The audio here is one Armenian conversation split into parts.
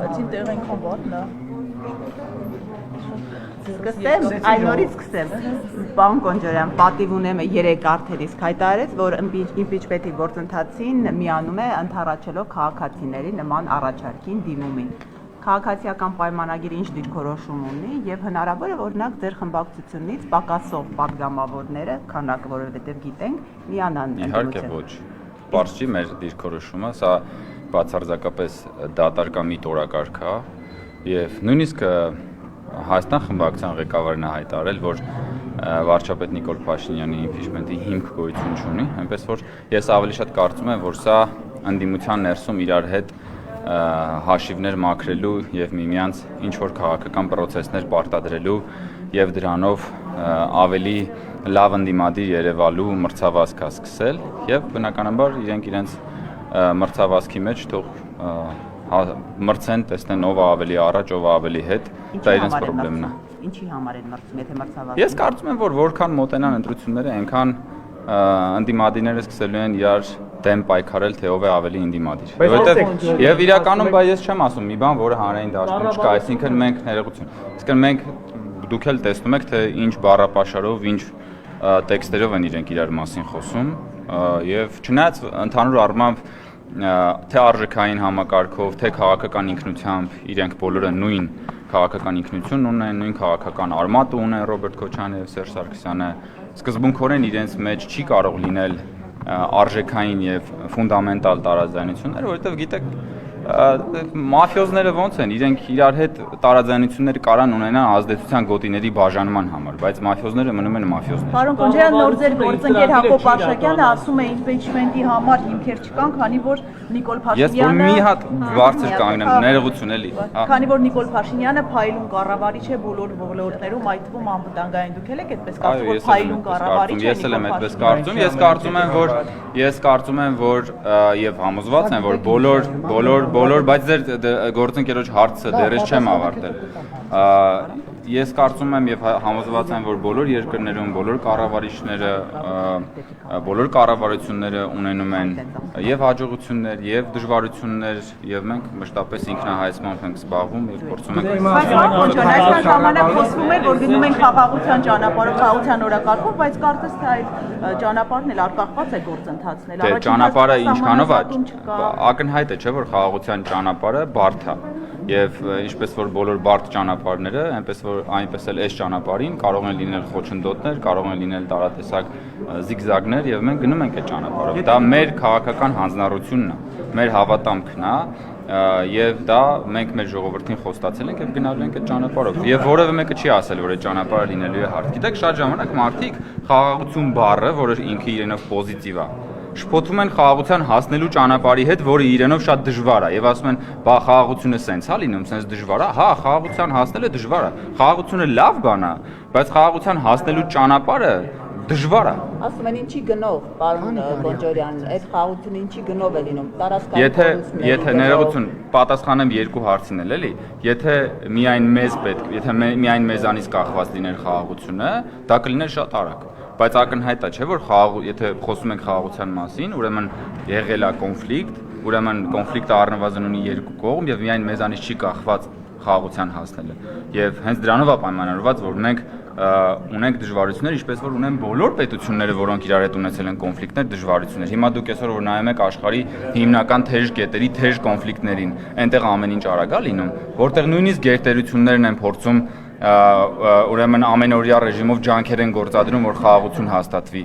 Բացին տեղ այնքան վատն է։ Սկսեմ, այն նորից սկսեմ։ Պարոն Կոնջորյան, պատիվ ունեմ 3 արդեն իսկ հայտարարեց, որ իմպիչմենտի գործընթացին միանում է ընդառաջելով քաղաքացիների նման առաջարկին դիմումին։ Քաղաքացիական պայմանագիրը ինչ դիրքորոշում ունի եւ հնարավոր է օրինակ ձեր խմբակցությունից պակասող падգամավորները, քանակը որովհետեւ գիտենք, միանան։ Իհարկե ոչ։ Պարզ չի մեր դիրքորոշումը, սա բացարձակապես դատարկամի տորակարգ է եւ նույնիսկ Հայաստան խմբակցության ղեկավարն է հայտարարել, որ վարչապետ Նիկոլ Փաշինյանի իմպիչմենտի հիմք գոյություն չունի, այնպես որ ես ավելի շատ կարծում եմ, որ սա ընդդիմության ներսում իրար հետ հաշիվներ մաքրելու եւ միմյանց ինչ որ քաղաքական process-ներ պարտադրելու եւ դրանով ավելի լավ ընդդիմադիր երևալու մրցավազք է սկսել եւ բնականաբար իրենք իրենց մրցավազքի մեջ թող մրցեն, տեսնեն ով ավելի առաջ, ով ավելի հետ, դա իրենց խնդիրն է։ Ինչի համար են մրցում, եթե մրցավազք։ Ես կարծում եմ, որ որքան մոտենան ընտրությունները, այնքան ընդդիմադիրները սկսելու են իրար դեմ պայքարել, թե ով է ավելի ընդդիմադիր։ Եվ իրականում բայց ես չեմ ասում մի բան, որը հանրային դաշտում չկա, այսինքն մենք ներողություն։ Իսկն մենք դուք էլ տեսնում եք, թե ինչ բառապաշարով, ինչ տեքստերով են իրենք իրար մասին խոսում, եւ չնայած ընդհանուր առմամբ թե արժեքային համակարգով, թե քաղաքական ինքնությամբ իրենք բոլորը նույն քաղաքական ինքնություն ունեն, նույն քաղաքական արմատ ունեն Ռոբերտ Քոչարյանը եւ Սերժ Սարգսյանը, սկզբունքորեն իրենց մեջ չի կարող լինել արժեքային եւ ֆունդամենտալ տարաձայնություններ, որովհետեւ գիտեք մաֆիոզները ոնց են, իրենք իրար հետ տարաձայնություններ կարան ունենան ազդեցության գոտիների բաժանման համար, բայց մաֆիոզները մնում են մաֆիոզներ։ Պարոն Կոնջարյան, նոր ձեր գործընկեր Հակոբ Աշակյանը ասում է իմպիչմենտի համար հիմքեր չկան, քանի որ Նիկոլ Փաշինյանը Ես մի հատ բարձր կանգնեմ, ներողություն էլի։ Քանի որ Նիկոլ Փաշինյանը փայլուն կառավարիչ է բոլոր ոլորտներում, այդ թվում անվտանգային դուք էլ եք այդպես կարծում, որ փայլուն կառավարիչ է։ Ես էլ եմ այդպես կարծում, ես կարծում եմ, որ եւ համոզված եմ, որ բոլոր, բայց ձեր գործընկերոջ հարցը դեռ չեմ ավարտել։ Ես կարծում եմ եւ համոզված եմ, որ բոլոր երկրներում բոլոր կառավարությունները ունենում են եւ հաջողություններ, եւ դժվարություններ, եւ մենք մշտապես ինքնահայացմամբ ենք զբաղվում եւ փորձում ենք։ Բայց Կոնջարյան, այսքան ժամանակ խոսվում է, որ գնում ենք խաղաղության ճանապարհով, խաղաղության օրակարգով, բայց կարծես թե այդ ճանապարհն էլ արկախված է գործընթացնել։ Դե ճանապարհը ինչքանով է, ակնհայտ է, չէ՞ որ խաղաղության ճանապարհը բարդ է։ Եվ ինչպես որ բոլոր բարդ ճանապարհները, այնպես էլ այս ճանապարհին կարող են լինել խոչընդոտներ, կարող են լինել տարատեսակ զիգզագներ եւ մենք գնում ենք այդ ճանապարհով։ Դա մեր քաղաքական հանձնառությունն է, մեր հավատամքն է եւ դա մենք մեր ժողովրդին խոստացել ենք եւ գնալու ենք այդ ճանապարհով։ Եվ որևէ մեկը չի ասել, որ այդ ճանապարհը լինելու է հարթ։ Գիտեք, շատ ժամանակ մարդիկ խաղաղություն բառը, որը ինքը իրենով պոզիտիվ է, շփոթում են խաղաղության հասնելու ճանապարհի հետ, որը իրենով շատ դժվար է, եւ ասում են, բա խաղաղությունը սենց է լինում, սենց դժվար է։ Հա, խաղաղության հասնելը դժվար է։ Խաղաղությունը լավ բան է, բայց խաղաղության հասնելու ճանապարհը դժվար է։ Ասում են ինչի գնով, պարոն Կոնջարյան, այդ խաղաղությունը ինչի գնով է լինում։ Եթե ներողություն, պատասխանեմ երկու հարցին էլ, էլի, եթե միայն միայն մեզանից կախված լիներ խաղաղությունը, դա կլիներ շատ արագ։ Բայց ակնհայտ է, չէ՞ որ եթե խոսում ենք խաղաղության մասին, ուրեմն եղել է կոնֆլիկտ, ուրեմն կոնֆլիկտը առնվազն ունի երկու կողմ եւ միայն մեզանից չի կախված խաղաղության հասնելը։ Եվ հենց դրանով է պայմանավորված, որ մենք ունենք դժվարություններ, ինչպես որ ունեն բոլոր պետությունները, որոնք իրար հետ ունեցել են կոնֆլիկտներ, դժվարություններ։ Հիմա դուք այսօր որ նայում եք աշխարհի հիմնական թեժ կետերի, թեժ կոնֆլիկտներին, այնտեղ ամեն ինչ արագ է լինում, որտեղ նույնիսկ գերտերություններն են փորձում ուրեմն ամենօրյա ռեժիմով ջանքեր են գործադրում, որ խաղաղություն հաստատվի։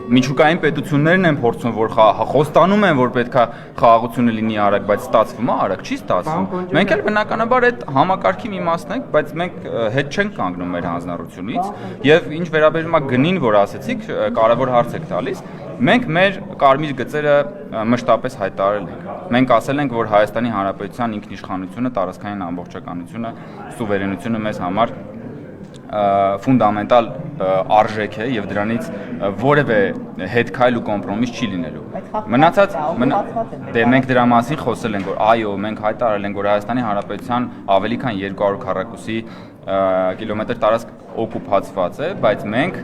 Միջուկային պետություններն են փորձում, որ խոստանում են, որ պետքա խաղաղությունը լինի արագ, բայց ստացվում է արագ, չի ստացվում։ Մենք էլ բնականաբար այդ համակարգի մի մասն ենք, բայց մենք հետ չենք կանգնում մեր հանձնառությունից, եւ ինչ վերաբերում է գնին, որ ասեցիք, կարևոր հարց եք տալիս, մենք մեր կարմիր գծերը մշտապես հայտարարել ենք։ Մենք ասել ենք, որ Հայաստանի Հանրապետության ինքնիշխանությունը, տարածքային ամբողջականությունը, սուվերենությունը մեզ համար ֆունդամենտալ արժեք է եւ դրանից որևէ հետքայլ ու կոմպրոմիս չի լինելու։ Մնացած դե մենք դրա մասին խոսել ենք, որ այո, մենք հայտարարել ենք, որ Հայաստանի Հանրապետության ավելի քան 200 քառակուսի կիլոմետր տարածք օկուպացված է, բայց մենք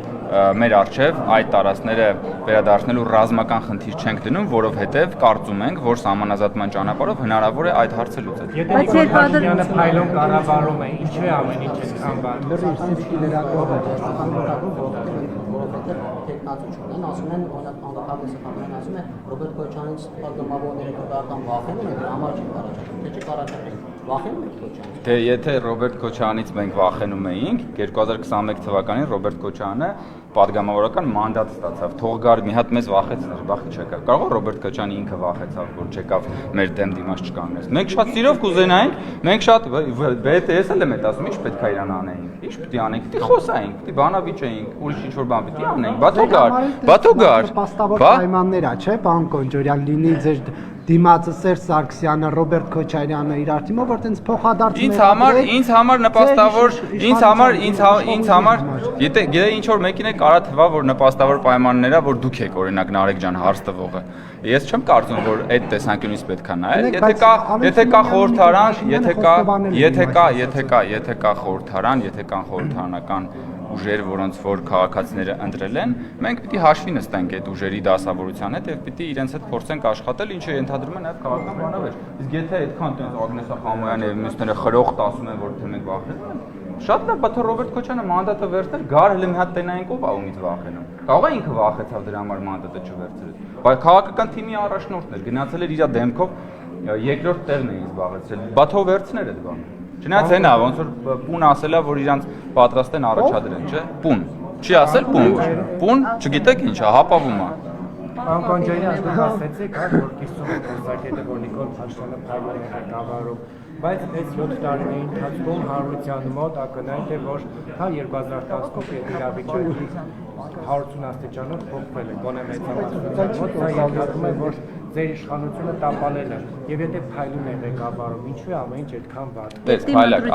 մեր արչև այդ տարածքները վերադարձնելու ռազմական խնդիր չենք դնում, որովհետև կարծում ենք, որ սահմանազատման ճանապարհով հնարավոր է այդ հարցը լուծել։ Եթե Նիկոլ Փաշինյանը փայլուն կառավարում է, ինչու է ամեն ինչ Տեխնացուչներն ասում են, օրինակ անկախագահ սխալներ ասում են, Ռոբերտ Քոչարյանից պատգամավորները կրական վախենում են, դրա համար չեն առաջարկում, թե չկառաջարկեն, վախենում եք Քոչարյանից։ Դե եթե Ռոբերտ Քոչարյանից մենք վախենում էինք, 2021 թվականին Ռոբերտ Քոչարյանը պատգամավորական մանդատ ստացավ։ Թող գար մի հատ մեզ վախեցներ, վախի չկա։ Կարող է Ռոբերտ Քոչարյանը ինքը վախեցավ, որ չեկավ մեր դեմ դիմաց չկանգնեց։ Մենք շատ սիրով կուզենայինք, մենք շատ BTS-ը էլ եմ ասում, ինչ պետք է իրան անեինք։ Ինչ պետք է անենք, պետք է խոսայինք, պետք է բանավիճեինք, ուրիշ ինչ որ բան պետք է անենք։ Բաթո գար։ Պաստավոր պայմաններ է, չէ՞, պարոն Կոնջորյան, լինի ձեր դիմացը Սերժ Սարգսյանը, Ռոբերտ Քոչարյանը իրար դիմով, որ տենց փոխադարձում ինձ համար նպաստավոր, ինձ համար, եթե ինչ որ մեկին է կարա թվա, որ նպաստավոր պայմաններա, որ դուք եք օրինակ Նարեկ ջան հարց տվողը։ Ես չեմ կարծում, որ այդ տեսանկյունից պետք է նայել, եթե կա խորհրդարան, եթե կա խորհրդարան, եթե կան խորհրդարանական ուժեր, որոնց որ քաղաքացիները ընտրել են, մենք պիտի հաշվի նստենք այդ ուժերի դասավորության հետ եւ պիտի իրենց հետ փորձենք աշխատել, ինչը ենթադրում է նաեւ քաղաքական բանավեճ։ Իսկ եթե այդքան տենց Ագնեսա Խամոյանը եւ մյուսները խրոխտ ասում են, որ թե մենք վախենում ենք, շատ լավ, բայց Ռոբերտ Քոչարյանը մանդատը վերցներ, գար հենց մի հատ տենային ով ա ումից վախենում։ Կարող է ինքը վախեցավ դրա համար մանդատը չվերցրել։ Բայց քաղաքական թիմի առաջնորդն էր, գնացել էր իր դեմքով երկրորդ տեղն էին զբաղեցրել։ Բաթո վերցներ այդ բանը։ Չնայած հենա, ոնց որ պուն ասելա, որ իրանց պատրաստ են առաջադրեն, չէ՞։ Պուն։ Չի ասել պուն ոչ։ Պուն, չգիտեք ինչ է, հապավում է։ Պարոն Կոնջորյան, դուք ասեցիք, որ կիսում եք տեսակետը, որ Նիկոլ Փաշինյանը փայլուն է ղեկավարում, բայց այս 7 տարիների ընթացքում հարության մոտ ակնհայտ է, որ հա 2018 իրավիճակի 180 աստիճանով փոխվել է, գոնե մեծամասնության մոտ, դա ենթադրում է, որ ձեր իշխանությունը տապալել է, եւ եթե փայլուն է ղեկավարում, ինչու է ամեն ինչ այդքան վատ։ Տես, փայլակ,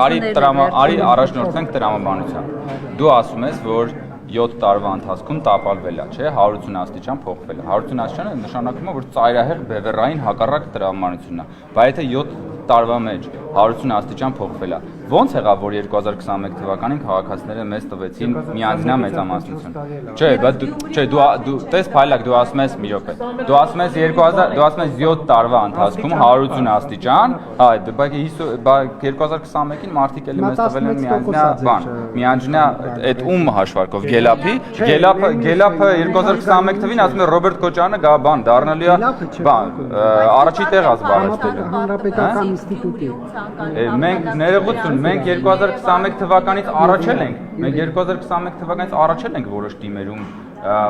արի առաջնորդենք տրամաբանության։ Դու ասում ես, որ 7 տարվա ընթացքում տապալվել է, չէ, 180 աստիճան փոխվել է։ 180 աստիճանը նշանակում է, որ ծայրահեղ բևեռային հակառակ տրամաբանությունն է։ Բայց եթե 7 տարվա մեջ 180 աստիճան փոխվել է, ոնց եղավ, որ 2021 թվականին քաղաքացիները մեզ տվեցին միանձնյա մեծամասնություն։ Չէ, բայց դու տես փայլակ, դու ասում ես մի րոպե։ Դու ասում ես 7 տարվա ընթացքում 180 աստիճան, հա, բայց 2021-ին մարդիկ էլի մեզ տվել են միանձնյա բան, միանձնյա այդ ում հաշվարկով Գելափի 2021 թվին ասում է Ռոբերտ Քոչարյանը գա բան դառնալու է բան առաջի տեղ ազբաղեցնելու հանրապետական ինստիտուտի մենք ներողություն մենք 2021 թվականից առաջել ենք մենք 2021 թվականից առաջել ենք որոշ թիմերում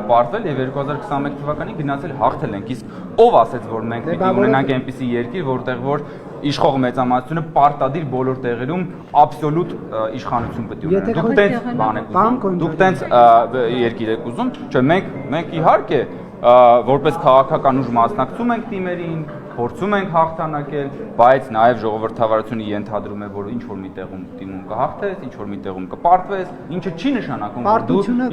պարտվել եւ 2021 թվականին գնացել հաղթել ենք իսկ ով ասեց որ մենք պիտի ունենանք այնպիսի երկիր որտեղ որ իշխող մեծամասնությունը պարտադիր բոլոր տեղերում աբսոլյուտ իշխանություն պետք է ունենա դուք տենց բան եք ուզում դուք տենց երկիր եք ուզում չէ մենք իհարկե որպես քաղաքական ուժ մասնակցում ենք թիմերին փորձում ենք հաղթանակել, բայց նաև ժողովրդավարությունը ենթադրում է, որ ինչ որ մի տեղում դիմում կհաղթես, ինչ որ մի տեղում կպարտվես,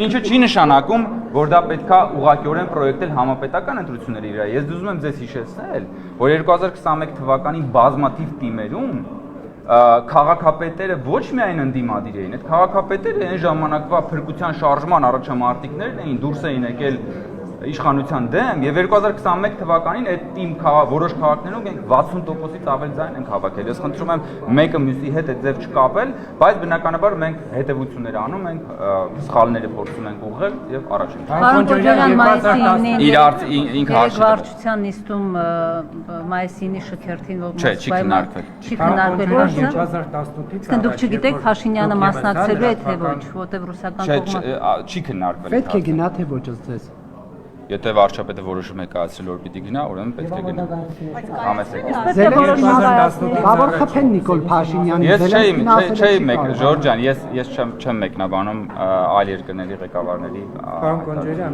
ինչը չի նշանակում, որ դա պետքա ուղղակիորեն պրոյեկտել համապետական ընտրությունների վրա։ Ես ուզում եմ ձեզ հիշեցնել, որ 2021 թվականի բազմաթիվ թիմերում քաղաքապետերը ոչ միայն ընդդիմադիր էին, այդ քաղաքապետերը այն ժամանակվա փրկության շարժման առաջամարտիկներն էին, դուրս էին եկել իշխանության դեմ եւ 2021 թվականին այդ թիմ որոշ քաղաքներում 60%-ից ավել ձայն ենք հավաքել։ Ես խնդրում եմ մեկը մյուսի հետ այդ ձև չկապել, բայց բնականաբար մենք հետևություններ անում ենք, սխալները փորձում ենք ուղղել եւ առաջ ենք։ Պարոն Կոնջորյան, մայիսին իրար ինքը հարցը վարչության նիստում մայիսինի շքերթին չէ, չի քննարկվել։ Չի քննարկվել հարցը։ 2018-ից Իսկ դուք չգիտեք Փաշինյանը մասնակցելու է թե ոչ, որտեղ ռուսական կողմը չի քննարկվել։ պետք է գնա թե ոչ ըստ Եթե վարչապետը որոշում է կայացրել որ պիտի գնա, ուրեմն պետք է գնա։ Համեցեք։ Բավոր խփեն Նիկոլ Փաշինյանի Ես չէի մեկ Ժորժ ջան, ես չեմ մեկնաբանում այլ երկրների ղեկավարների։ Պարոն Կոնջորյան,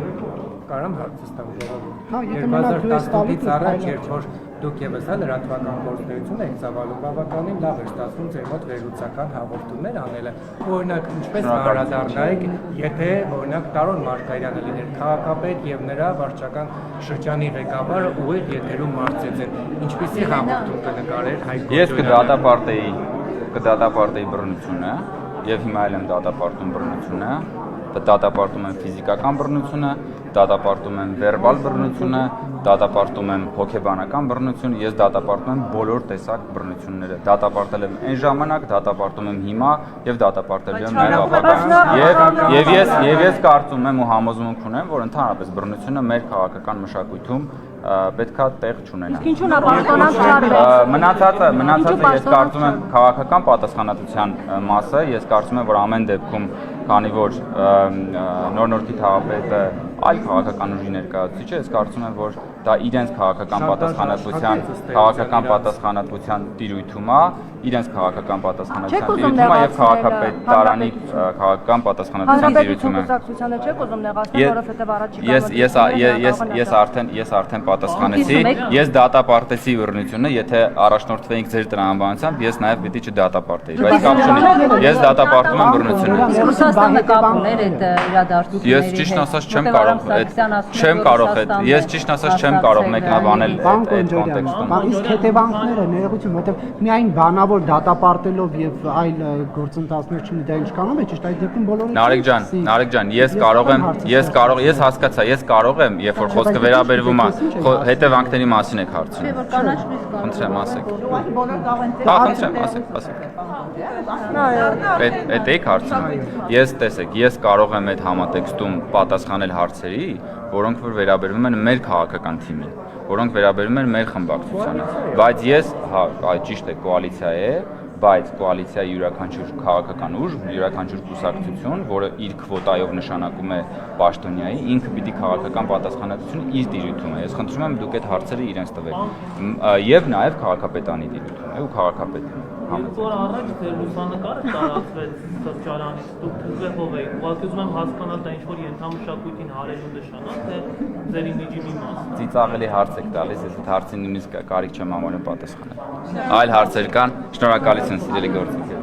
կարամ հարցս տամ ժողովուրդ։ Հա, եթե մենակ դու ես տալիս 2018-ից առաջ երբ որ դուք եւս լրատվական գործունեություն եք ծավալում, բավականին լավ է ստացվում ձեր մոտ վերլուծական հաղորդումներ անելը։ Օրինակ, ինչպես անդրադառնայիք, եթե օրինակ Տարոն Մարգարյանը լիներ քաղաքապետ եւ նրա վարչական շրջանի ղեկավարը ուղիղ եթերում մարծեցեն, ինչպեսի հաղորդում կնկարեր Հայկ Կոնջորյանը։ Ես կդատապարտեի բռնությունը եւ հիմա էլ եմ դատապարտում բռնությունը, դատապարտում եմ ֆիզիկական բռնությունը, դատապարտում եմ վերբալ բռնությունը, դատապարտում եմ հոգեբանական բռնություն, ես դատապարտում եմ բոլոր տեսակ բռնությունները։ Դատապարտել եմ այն ժամանակ, դատապարտում եմ հիմա եւ դատապարտելու եմ նաեւ ապագայում։ Եվ ես կարծում եմ ու համոզմունք ունեմ, որ ընդհանրապես բռնությունը մեր քաղաքական մշակույթում պետքա տեղ չունենա։ Իսկ ինչու՞ն է պաշտոնանք չարվել։ Մնացածը ես կարծում եմ քաղաքական պատասխանատվության մասը, ես կարծում եմ, որ ամեն դեպքում, քանի որ նոր-նորքի թաղապետը այլ քաղաքական ուժի ներկայացուցիչ է, ես կարծում եմ, որ դա իրենց քաղաքական պատասխանատվության տիրույթում է, իրենց քաղաքական պատասխանատվության տիրույթում է եւ քաղաքապետարանի քաղաքական պատասխանատվության տիրույթում է։ Չեք ուզում նեղացնել, որովհետեւ առաջիկա Ես արդեն պատասխանեցի, ես դատապարտեցի բռնությունը, եթե առաջնորդվեինք ձեր տրամաբանությամբ, ես նաեւ պիտի չդատապարտեի, բայց կապ չունի։ Ես դատապարտում եմ բռնությունը։ Ռուսաստանը կապ ուներ այդ իրադարձությունների հետ։ Ես ճիշտ ասած չեմ կարող մեկնաբանել այդ կոնտեքստում։ Իսկ հետևանքները ներողություն, որովհետև միայն բանավոր դատապարտելով եւ այլ գործընթացներ չունի, դա ինչքանով է ճիշտ այդ դեպքում բոլորը։ Նարեկ ջան, ես հասկացա, ես կարող եմ, երբ որ խոսքը վերաբերվում է հետևանքների մասին եք հարցնում։ Որ կանաչ լույս կա։ Խնդրեմ, ասեք։ Բոլոր կարող են Խնդրեմ, ասեք։ Այդ եք հարցնում։ Ես տեսեք, ես կարող եմ այդ համատեքստում պատասխանել հարցերի, որոնք որ վերաբերվում են մեր քաղաքական թիմին, որոնք վերաբերվում են մեր խմբակցությանը, բայց ես, այդ ճիշտ է, կոալիցիա է, բայց կոալիցիայի յուրաքանչյուր քաղաքական ուժ, յուրաքանչյուր կուսակցություն, որը իր քվոտայով նշանակում է պաշտոնյայի, ինքը պիտի քաղաքական պատասխանատվություն իր տիրույթում է։ Ես խնդրում եմ դուք այդ հարցերը իրենց տվեք։ Եվ նաև քաղաքապետանի տիրույթում է ու քաղաքապետի։ Որ առաջ ձեր լուսանկարը տարածվեց սրճարանից, դուք թվով եք, ուղղակի ուզում եմ հասկանալ դա ինչ-որ ենթամշակույթին հարելու նշան է, թե ձեր իմիջի մի մաս։ Ծիծաղելի հարց եք տալիս, ես այդ հարցին նույնիսկ կարիք չեմ համարում պատասխանել։ Այլ հարցեր կան, շնորհակալություն սիրելի գործընկեր։